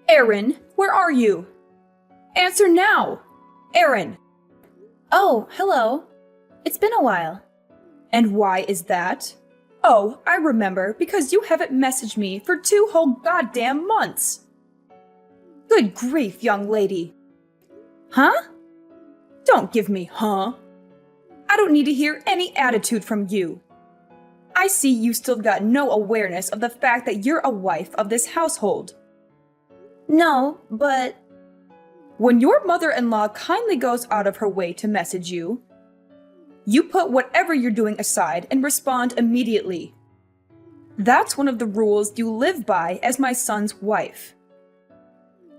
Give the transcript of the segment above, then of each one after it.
Aaron, where are you? Answer now! Aaron! Oh, hello. It's been a while. And why is that? Oh, I remember, because you haven't messaged me for 2 whole goddamn months. Good grief, young lady. Huh? Don't give me huh. I don't need to hear any attitude from you. I see you still got no awareness of the fact that you're a wife of this household. No, but... When your mother-in-law kindly goes out of her way to message you, you put whatever you're doing aside and respond immediately. That's one of the rules you live by as my son's wife.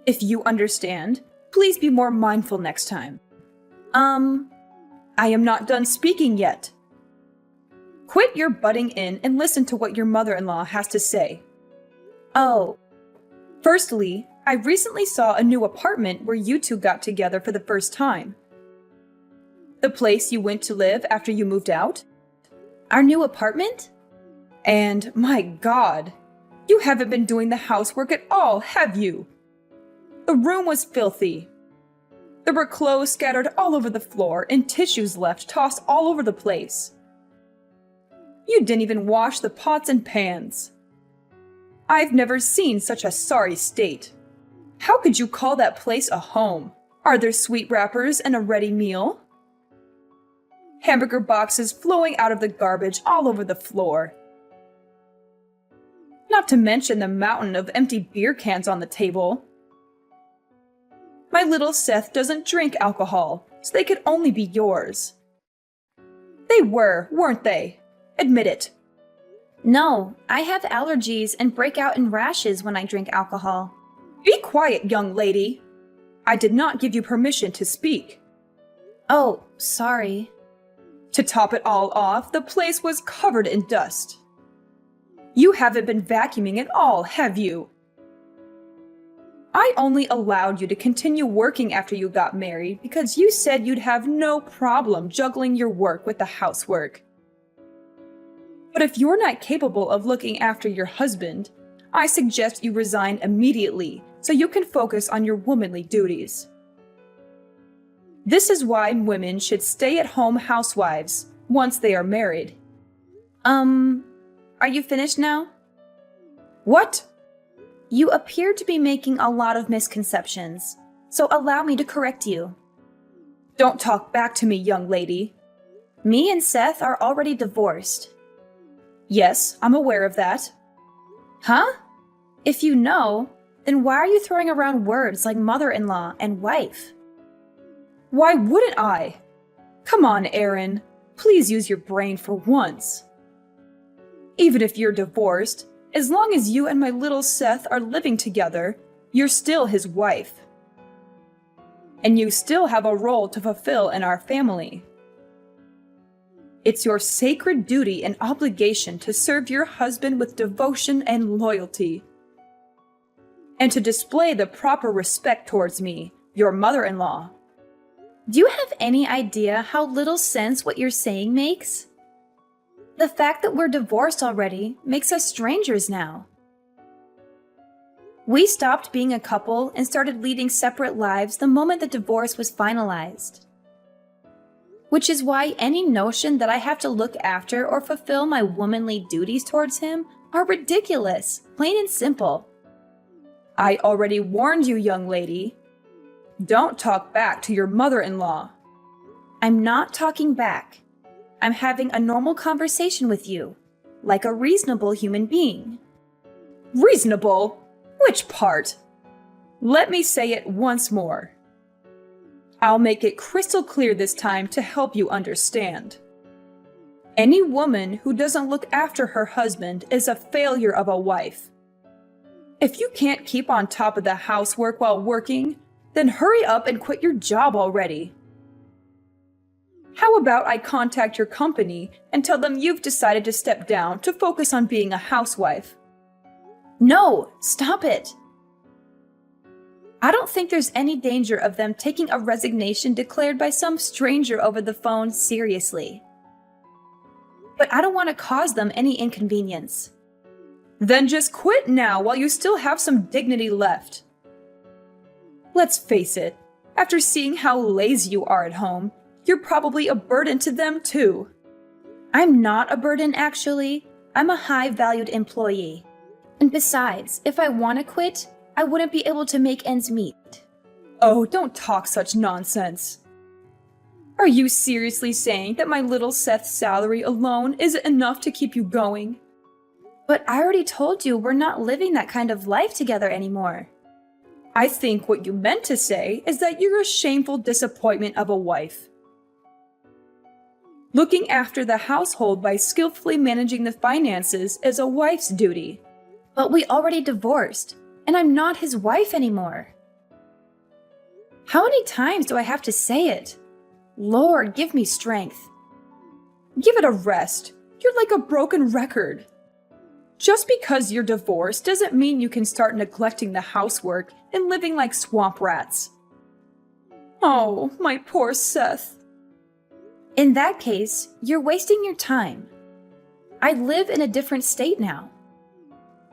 If you understand, please be more mindful next time. I am not done speaking yet. Quit your butting in and listen to what your mother-in-law has to say. Oh. Firstly, I recently saw a new apartment where you two got together for the first time. The place you went to live after you moved out? Our new apartment? And, my God, you haven't been doing the housework at all, have you? The room was filthy. There were clothes scattered all over the floor and tissues left tossed all over the place. You didn't even wash the pots and pans. I've never seen such a sorry state. How could you call that place a home? Are there sweet wrappers and a ready meal? Hamburger boxes flowing out of the garbage all over the floor. Not to mention the mountain of empty beer cans on the table. My little Seth doesn't drink alcohol, so they could only be yours. They were, weren't they? Admit it. No, I have allergies and break out in rashes when I drink alcohol. Be quiet, young lady. I did not give you permission to speak. Oh, sorry. To top it all off, the place was covered in dust. You haven't been vacuuming at all, have you? I only allowed you to continue working after you got married because you said you'd have no problem juggling your work with the housework. But if you're not capable of looking after your husband, I suggest you resign immediately so you can focus on your womanly duties. This is why women should stay-at-home housewives once they are married. Are you finished now? What? You appear to be making a lot of misconceptions, so allow me to correct you. Don't talk back to me, young lady. Me and Seth are already divorced. Yes, I'm aware of that. Huh? If you know, then why are you throwing around words like mother-in-law and wife? Why wouldn't I? Come on, Aaron. Please use your brain for once. Even if you're divorced, as long as you and my little Seth are living together, you're still his wife. And you still have a role to fulfill in our family. It's your sacred duty and obligation to serve your husband with devotion and loyalty. And to display the proper respect towards me, your mother-in-law. Do you have any idea how little sense what you're saying makes? The fact that we're divorced already makes us strangers now. We stopped being a couple and started leading separate lives the moment the divorce was finalized. Which is why any notion that I have to look after or fulfill my womanly duties towards him are ridiculous, plain and simple. I already warned you, young lady. Don't talk back to your mother-in-law. I'm not talking back. I'm having a normal conversation with you, like a reasonable human being. Reasonable? Which part? Let me say it once more. I'll make it crystal clear this time to help you understand. Any woman who doesn't look after her husband is a failure of a wife. If you can't keep on top of the housework while working, then hurry up and quit your job already. How about I contact your company and tell them you've decided to step down to focus on being a housewife? No, stop it. I don't think there's any danger of them taking a resignation declared by some stranger over the phone seriously. But I don't want to cause them any inconvenience. Then just quit now while you still have some dignity left. Let's face it, after seeing how lazy you are at home, you're probably a burden to them too. I'm not a burden, actually. I'm a high-valued employee. And besides, if I want to quit, I wouldn't be able to make ends meet. Oh, don't talk such nonsense. Are you seriously saying that my little Seth's salary alone isn't enough to keep you going? But I already told you we're not living that kind of life together anymore. I think what you meant to say is that you're a shameful disappointment of a wife. Looking after the household by skillfully managing the finances is a wife's duty. But we already divorced, and I'm not his wife anymore. How many times do I have to say it? Lord, give me strength. Give it a rest. You're like a broken record. Just because you're divorced doesn't mean you can start neglecting the housework and living like swamp rats. Oh, my poor Seth. In that case, you're wasting your time. I live in a different state now.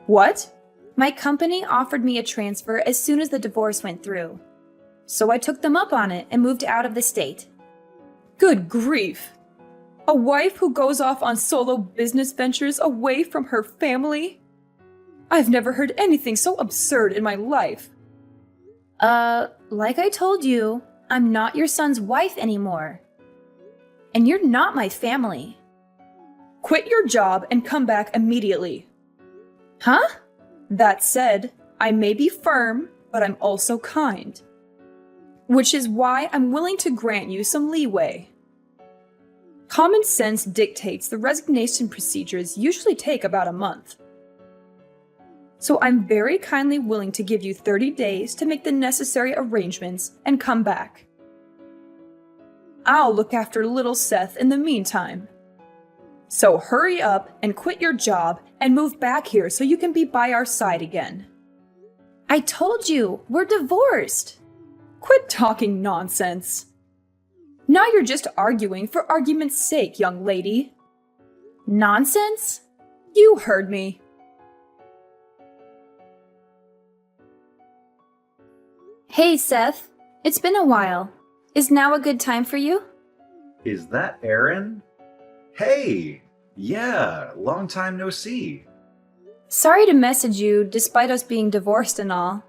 What? My company offered me a transfer as soon as the divorce went through. So I took them up on it and moved out of the state. Good grief. A wife who goes off on solo business ventures away from her family? I've never heard anything so absurd in my life. Like I told you, I'm not your son's wife anymore. And you're not my family. Quit your job and come back immediately. Huh? That said, I may be firm, but I'm also kind. Which is why I'm willing to grant you some leeway. Common sense dictates the resignation procedures usually take about a month. So I'm very kindly willing to give you 30 days to make the necessary arrangements and come back. I'll look after little Seth in the meantime. So hurry up and quit your job and move back here so you can be by our side again. I told you, we're divorced. Quit talking nonsense. Now you're just arguing for argument's sake, young lady. Nonsense? You heard me. Hey, Seth. It's been a while. Is now a good time for you? Is that Aaron? Hey! Yeah, long time no see. Sorry to message you despite us being divorced and all.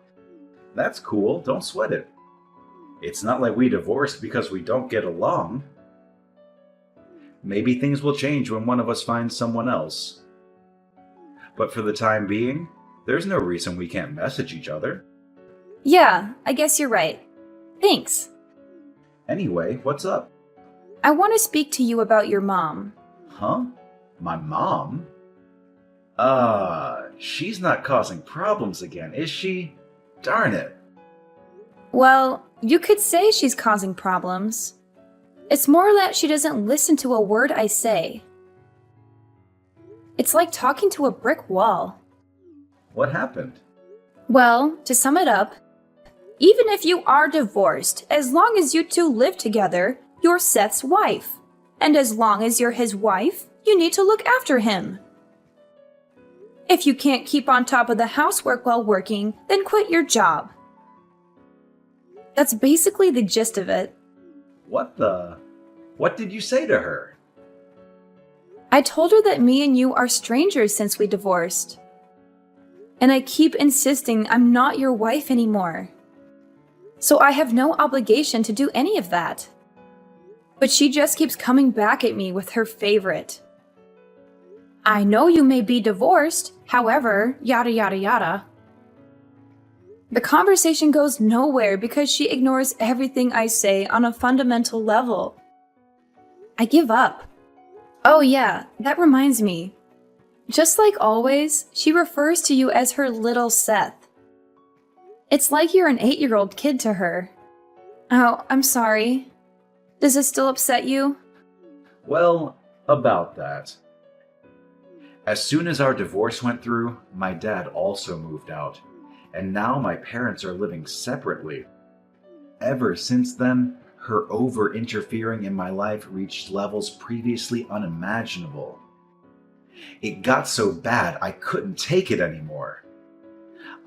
That's cool, don't sweat it. It's not like we divorced because we don't get along. Maybe things will change when one of us finds someone else. But for the time being, there's no reason we can't message each other. Yeah, I guess you're right. Thanks. Anyway, what's up? I want to speak to you about your mom. Huh? My mom? She's not causing problems again, is she? Darn it. Well, you could say she's causing problems. It's more that she doesn't listen to a word I say. It's like talking to a brick wall. What happened? Well, to sum it up, even if you are divorced, as long as you two live together, you're Seth's wife. And as long as you're his wife, you need to look after him. If you can't keep on top of the housework while working, then quit your job. That's basically the gist of it. What did you say to her? I told her that me and you are strangers since we divorced. And I keep insisting I'm not your wife anymore. So I have no obligation to do any of that. But she just keeps coming back at me with her favorite. I know you may be divorced, however, yada yada yada. The conversation goes nowhere because she ignores everything I say on a fundamental level. I give up. Oh yeah, that reminds me. Just like always, she refers to you as her little Seth. It's like you're an 8-year-old kid to her. Oh, I'm sorry. Does this still upset you? Well, about that. As soon as our divorce went through, my dad also moved out, and now my parents are living separately. Ever since then, her over-interfering in my life reached levels previously unimaginable. It got so bad I couldn't take it anymore.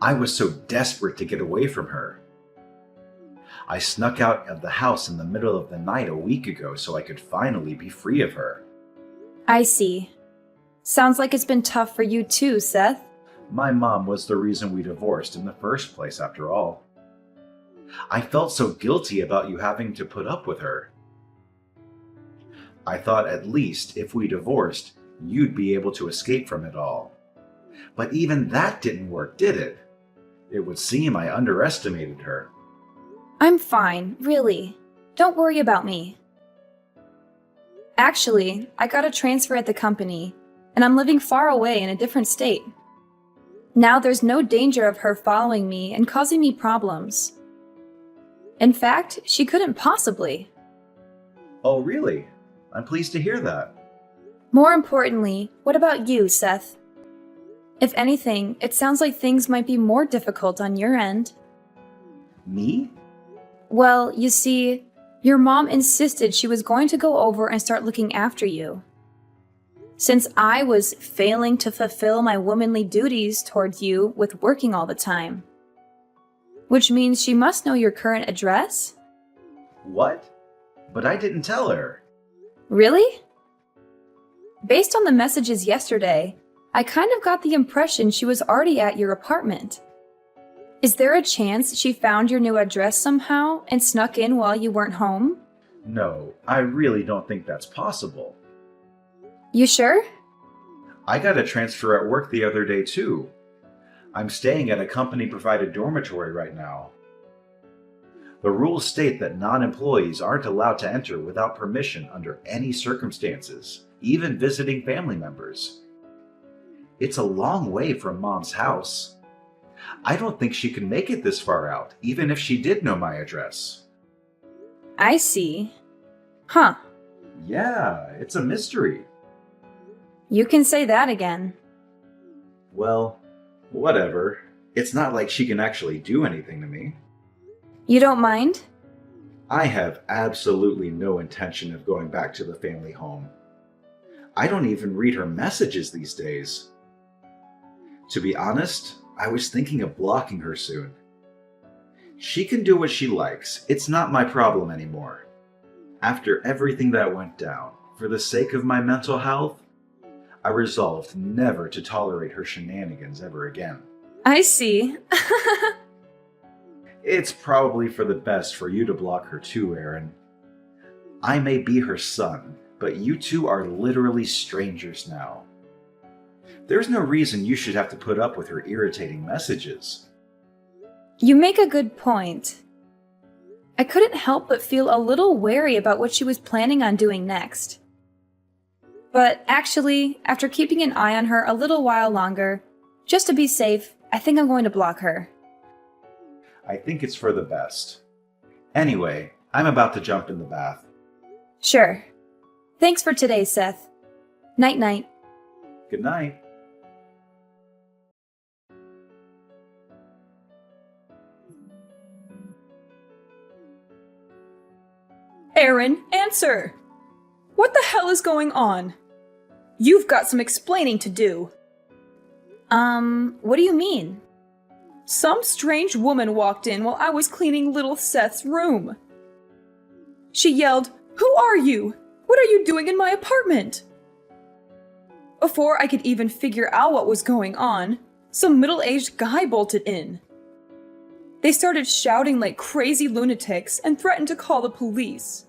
I was so desperate to get away from her. I snuck out of the house in the middle of the night a week ago so I could finally be free of her. I see. Sounds like it's been tough for you too, Seth. My mom was the reason we divorced in the first place, after all. I felt so guilty about you having to put up with her. I thought at least if we divorced, you'd be able to escape from it all. But even that didn't work, did it? It would seem I underestimated her. I'm fine, really. Don't worry about me. Actually, I got a transfer at the company, and I'm living far away in a different state. Now there's no danger of her following me and causing me problems. In fact, she couldn't possibly. Oh, really? I'm pleased to hear that. More importantly, what about you, Seth? If anything, it sounds like things might be more difficult on your end. Me? Well, you see, your mom insisted she was going to go over and start looking after you. Since I was failing to fulfill my womanly duties towards you with working all the time. Which means she must know your current address? What? But I didn't tell her. Really? Based on the messages yesterday, I kind of got the impression she was already at your apartment. Is there a chance she found your new address somehow and snuck in while you weren't home? No, I really don't think that's possible. You sure? I got a transfer at work the other day too. I'm staying at a company-provided dormitory right now. The rules state that non-employees aren't allowed to enter without permission under any circumstances, even visiting family members. It's a long way from Mom's house. I don't think she can make it this far out, even if she did know my address. I see. Huh. Yeah, it's a mystery. You can say that again. Well, whatever. It's not like she can actually do anything to me. You don't mind? I have absolutely no intention of going back to the family home. I don't even read her messages these days. To be honest, I was thinking of blocking her soon. She can do what she likes. It's not my problem anymore. After everything that went down, for the sake of my mental health, I resolved never to tolerate her shenanigans ever again. I see. It's probably for the best for you to block her too, Aaron. I may be her son, but you two are literally strangers now. There's no reason you should have to put up with her irritating messages. You make a good point. I couldn't help but feel a little wary about what she was planning on doing next. But actually, after keeping an eye on her a little while longer, just to be safe, I think I'm going to block her. I think it's for the best. Anyway, I'm about to jump in the bath. Sure. Thanks for today, Seth. Night-night. Good night. Aaron, answer! What the hell is going on? You've got some explaining to do. What do you mean? Some strange woman walked in while I was cleaning little Seth's room. She yelled, "Who are you? What are you doing in my apartment?" Before I could even figure out what was going on, some middle-aged guy bolted in. They started shouting like crazy lunatics and threatened to call the police.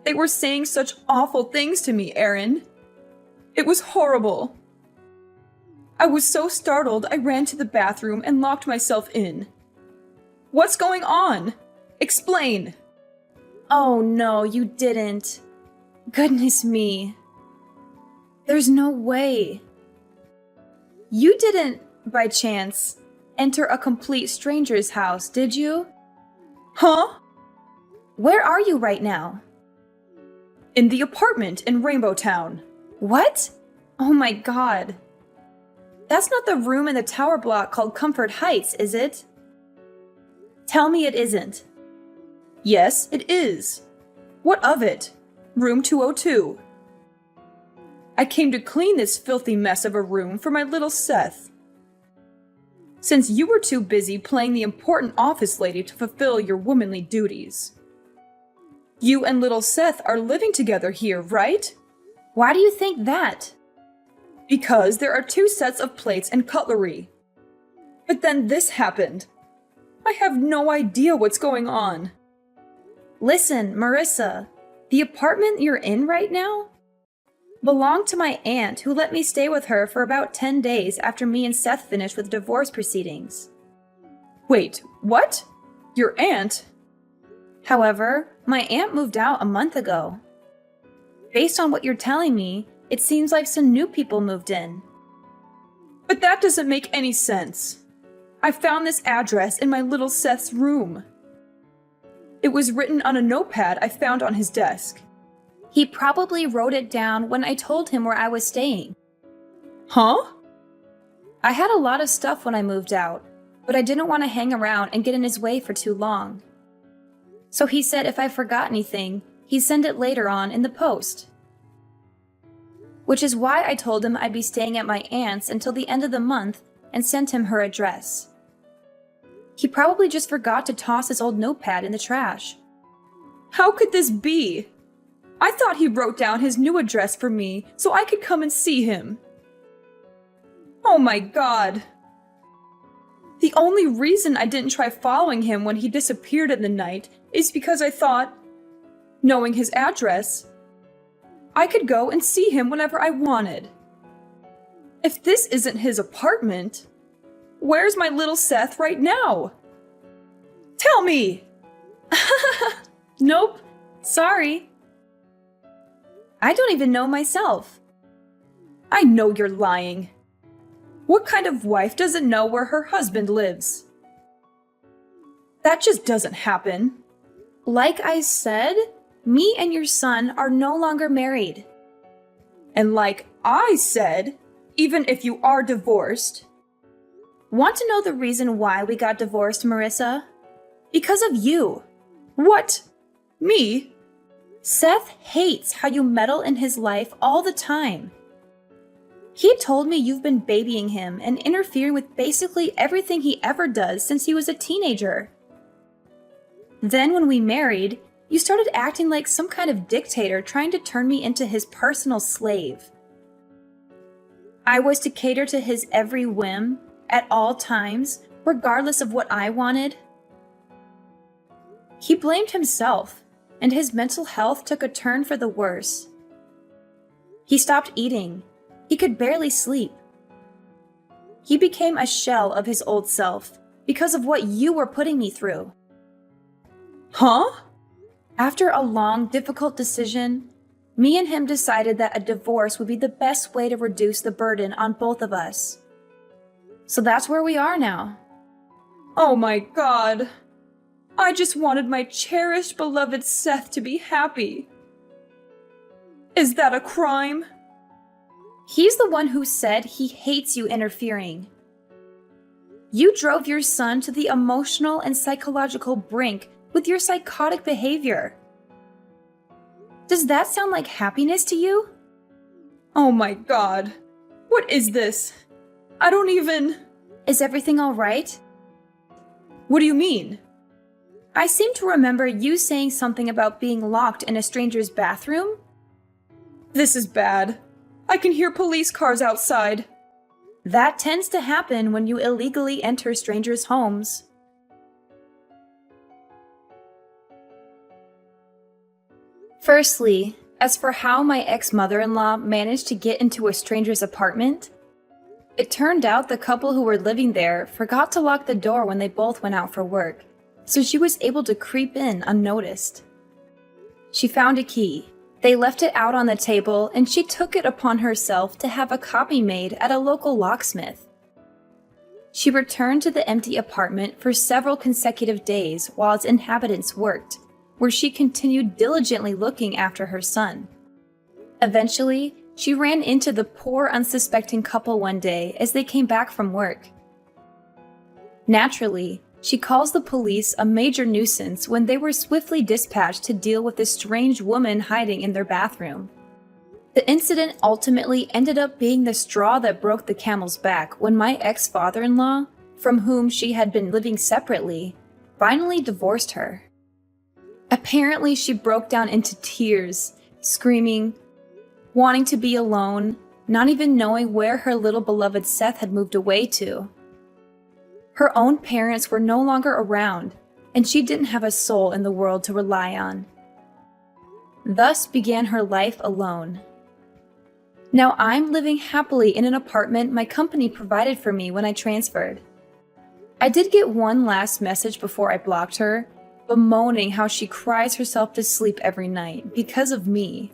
They were saying such awful things to me, Aaron. It was horrible. I was so startled I ran to the bathroom and locked myself in. What's going on? Explain. Oh no, you didn't. Goodness me. There's no way. You didn't, by chance, enter a complete stranger's house, did you? Huh? Where are you right now? In the apartment in Rainbow Town. What? Oh my god. That's not the room in the tower block called Comfort Heights, is it? Tell me it isn't. Yes, it is. What of it? Room 202. I came to clean this filthy mess of a room for my little Seth. since you were too busy playing the important office lady to fulfill your womanly duties. You and little Seth are living together here, right? Why do you think that? Because there are 2 sets of plates and cutlery. But then this happened. I have no idea what's going on. Listen, Marissa, the apartment you're in right now belonged to my aunt, who let me stay with her for about 10 days after me and Seth finished with divorce proceedings. Wait, what? Your aunt? However, my aunt moved out a month ago. Based on what you're telling me, it seems like some new people moved in. But that doesn't make any sense. I found this address in my little Seth's room. It was written on a notepad I found on his desk. He probably wrote it down when I told him where I was staying. Huh? I had a lot of stuff when I moved out, but I didn't want to hang around and get in his way for too long. So he said if I forgot anything, he'd send it later on in the post. Which is why I told him I'd be staying at my aunt's until the end of the month and sent him her address. He probably just forgot to toss his old notepad in the trash. How could this be? I thought he wrote down his new address for me so I could come and see him. Oh my God. The only reason I didn't try following him when he disappeared in the night is because I thought, knowing his address, I could go and see him whenever I wanted. If this isn't his apartment, where's my little Seth right now? Tell me! Nope, sorry. I don't even know myself. I know you're lying. What kind of wife doesn't know where her husband lives? That just doesn't happen. Like I said, me and your son are no longer married. And like I said, even if you are divorced. Want to know the reason why we got divorced, Marissa? Because of you. What? Me? Seth hates how you meddle in his life all the time. He told me you've been babying him and interfering with basically everything he ever does since he was a teenager. Then when we married, you started acting like some kind of dictator trying to turn me into his personal slave. I was to cater to his every whim, at all times, regardless of what I wanted. He blamed himself, and his mental health took a turn for the worse. He stopped eating. He could barely sleep. He became a shell of his old self because of what you were putting me through. Huh? After a long, difficult decision, me and him decided that a divorce would be the best way to reduce the burden on both of us. So that's where we are now. Oh my God. I just wanted my cherished, beloved Seth to be happy. Is that a crime? He's the one who said he hates you interfering. You drove your son to the emotional and psychological brink with your psychotic behavior. Does that sound like happiness to you? Oh my God. What is this? I don't even... Is everything all right? What do you mean? I seem to remember you saying something about being locked in a stranger's bathroom. This is bad. I can hear police cars outside. That tends to happen when you illegally enter strangers' homes. Firstly, as for how my ex-mother-in-law managed to get into a stranger's apartment, it turned out the couple who were living there forgot to lock the door when they both went out for work, so she was able to creep in unnoticed. She found a key. They left it out on the table, and she took it upon herself to have a copy made at a local locksmith. She returned to the empty apartment for several consecutive days while its inhabitants worked, where she continued diligently looking after her son. Eventually, she ran into the poor, unsuspecting couple one day as they came back from work. Naturally, she calls the police a major nuisance when they were swiftly dispatched to deal with this strange woman hiding in their bathroom. The incident ultimately ended up being the straw that broke the camel's back when my ex-father-in-law from whom she had been living separately, finally divorced her. Apparently, she broke down into tears, screaming, wanting to be alone, not even knowing where her little beloved Seth had moved away to. Her own parents were no longer around, and she didn't have a soul in the world to rely on. Thus began her life alone. Now I'm living happily in an apartment my company provided for me when I transferred. I did get one last message before I blocked her, bemoaning how she cries herself to sleep every night because of me.